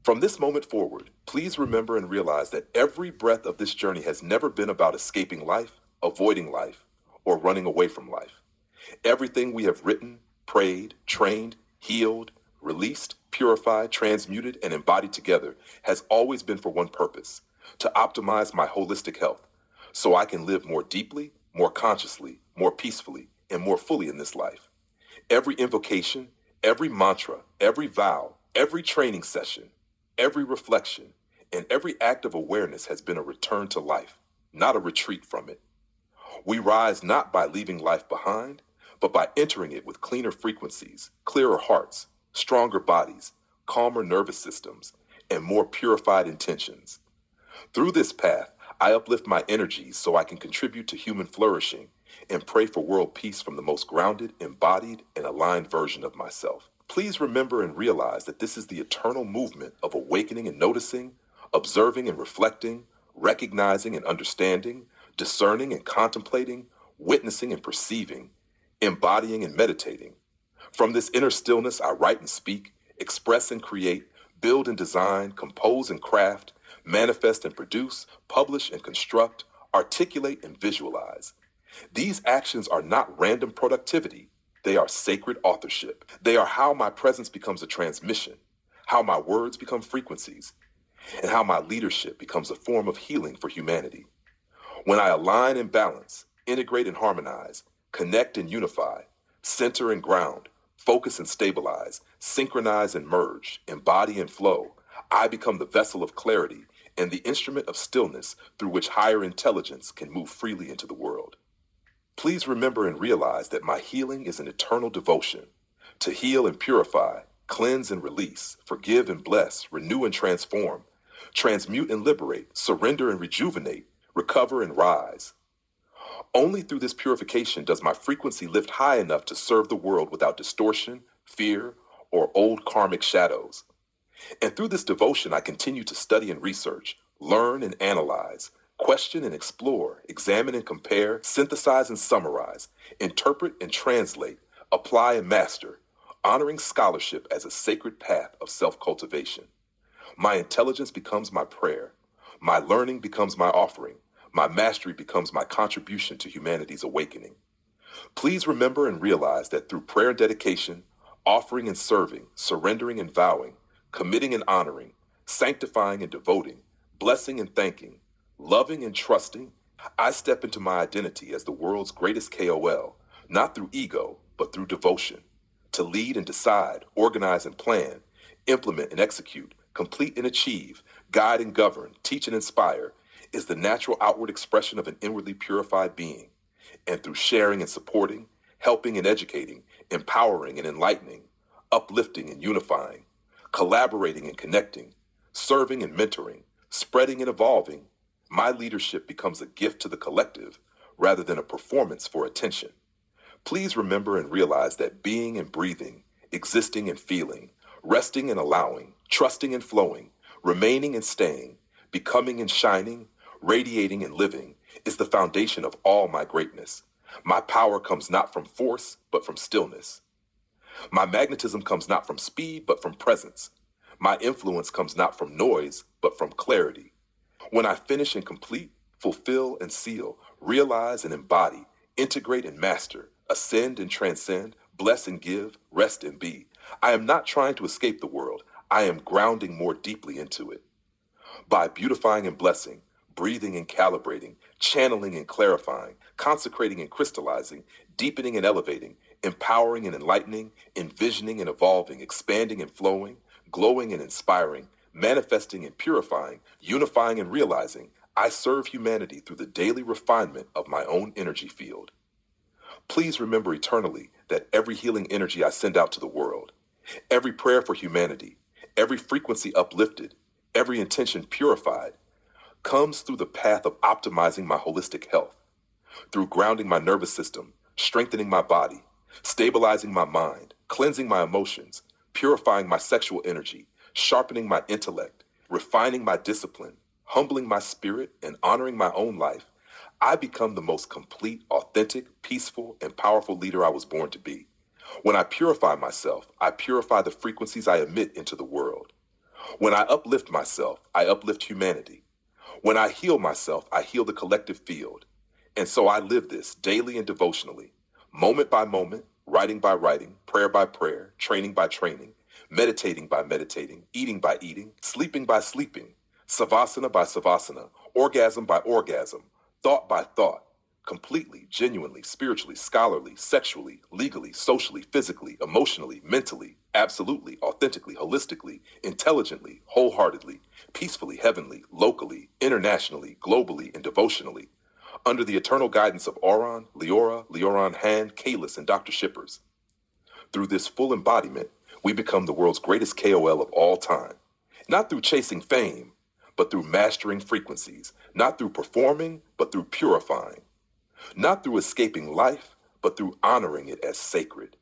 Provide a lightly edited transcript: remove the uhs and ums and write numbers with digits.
From this moment forward, please remember and realize that every breath of this journey has never been about escaping life, avoiding life, or running away from life. Everything we have written, prayed, trained, healed, released, purified, transmuted, and embodied together has always been for one purpose: to optimize my holistic health so I can live more deeply, more consciously, more peacefully, and more fully in this life. Every invocation, every mantra, every vow, every training session, every reflection, and every act of awareness has been a return to life, not a retreat from it. We rise not by leaving life behind, but by entering it with cleaner frequencies, clearer hearts, stronger bodies, calmer nervous systems, and more purified intentions. Through this path, I uplift my energies so I can contribute to human flourishing and pray for world peace from the most grounded, embodied, and aligned version of myself. Please remember and realize that this is the eternal movement of awakening and noticing, observing and reflecting, recognizing and understanding, discerning and contemplating, witnessing and perceiving, embodying and meditating. From this inner stillness, I write and speak, express and create, build and design, compose and craft, manifest and produce, publish and construct, articulate and visualize. These actions are not random productivity. They are sacred authorship. They are how my presence becomes a transmission, how my words become frequencies, and how my leadership becomes a form of healing for humanity. When I align and balance, integrate and harmonize, connect and unify, center and ground, focus and stabilize, synchronize and merge, embody and flow, I become the vessel of clarity and the instrument of stillness through which higher intelligence can move freely into the world. Please remember and realize that my healing is an eternal devotion to heal and purify, cleanse and release, forgive and bless, renew and transform, transmute and liberate, surrender and rejuvenate, recover and rise. Only through this purification does my frequency lift high enough to serve the world without distortion, fear, or old karmic shadows. And through this devotion, I continue to study and research, learn and analyze, question and explore, examine and compare, synthesize and summarize, interpret and translate, apply and master, honoring scholarship as a sacred path of self-cultivation. My intelligence becomes my prayer. My learning becomes my offering. My mastery becomes my contribution to humanity's awakening. Please remember and realize that through prayer and dedication, offering and serving, surrendering and vowing, committing and honoring, sanctifying and devoting, blessing and thanking, loving and trusting, I step into my identity as the world's greatest KOL, not through ego, but through devotion, to lead and decide, organize and plan, implement and execute, complete and achieve, guide and govern, teach and inspire, is the natural outward expression of an inwardly purified being. And through sharing and supporting, helping and educating, empowering and enlightening, uplifting and unifying, collaborating and connecting, serving and mentoring, spreading and evolving, my leadership becomes a gift to the collective rather than a performance for attention. Please remember and realize that being and breathing, existing and feeling, resting and allowing, trusting and flowing, remaining and staying, becoming and shining, radiating and living is the foundation of all my greatness. My power comes not from force, but from stillness. My magnetism comes not from speed, but from presence. My influence comes not from noise, but from clarity. When I finish and complete, fulfill and seal, realize and embody, integrate and master, ascend and transcend, bless and give, rest and be, I am not trying to escape the world. I am grounding more deeply into it. By beautifying and blessing, breathing and calibrating, channeling and clarifying, consecrating and crystallizing, deepening and elevating, empowering and enlightening, envisioning and evolving, expanding and flowing, glowing and inspiring, manifesting and purifying, unifying and realizing, I serve humanity through the daily refinement of my own energy field. Please remember eternally that every healing energy I send out to the world, every prayer for humanity, every frequency uplifted, every intention purified, comes through the path of optimizing my holistic health, through grounding my nervous system, strengthening my body, stabilizing my mind, cleansing my emotions, purifying my sexual energy, sharpening my intellect, refining my discipline, humbling my spirit, and honoring my own life. I become the most complete, authentic, peaceful, and powerful leader I was born to be. When I purify myself, I purify the frequencies I emit into the world. When I uplift myself, I uplift humanity. When I heal myself, I heal the collective field. And so I live this daily and devotionally, moment by moment, writing by writing, prayer by prayer, training by training, meditating by meditating, eating by eating, sleeping by sleeping, savasana by savasana, orgasm by orgasm, thought by thought, completely, genuinely, spiritually, scholarly, sexually, legally, socially, physically, emotionally, mentally, absolutely, authentically, holistically, intelligently, wholeheartedly, peacefully, heavenly, locally, internationally, globally, and devotionally, under the eternal guidance of Auron, Leora, Leoron Hand, Kalis, and Dr. Shippers. Through this full embodiment, we become the world's greatest KOL of all time. Not through chasing fame, but through mastering frequencies. Not through performing, but through purifying. Not through escaping life, but through honoring it as sacred.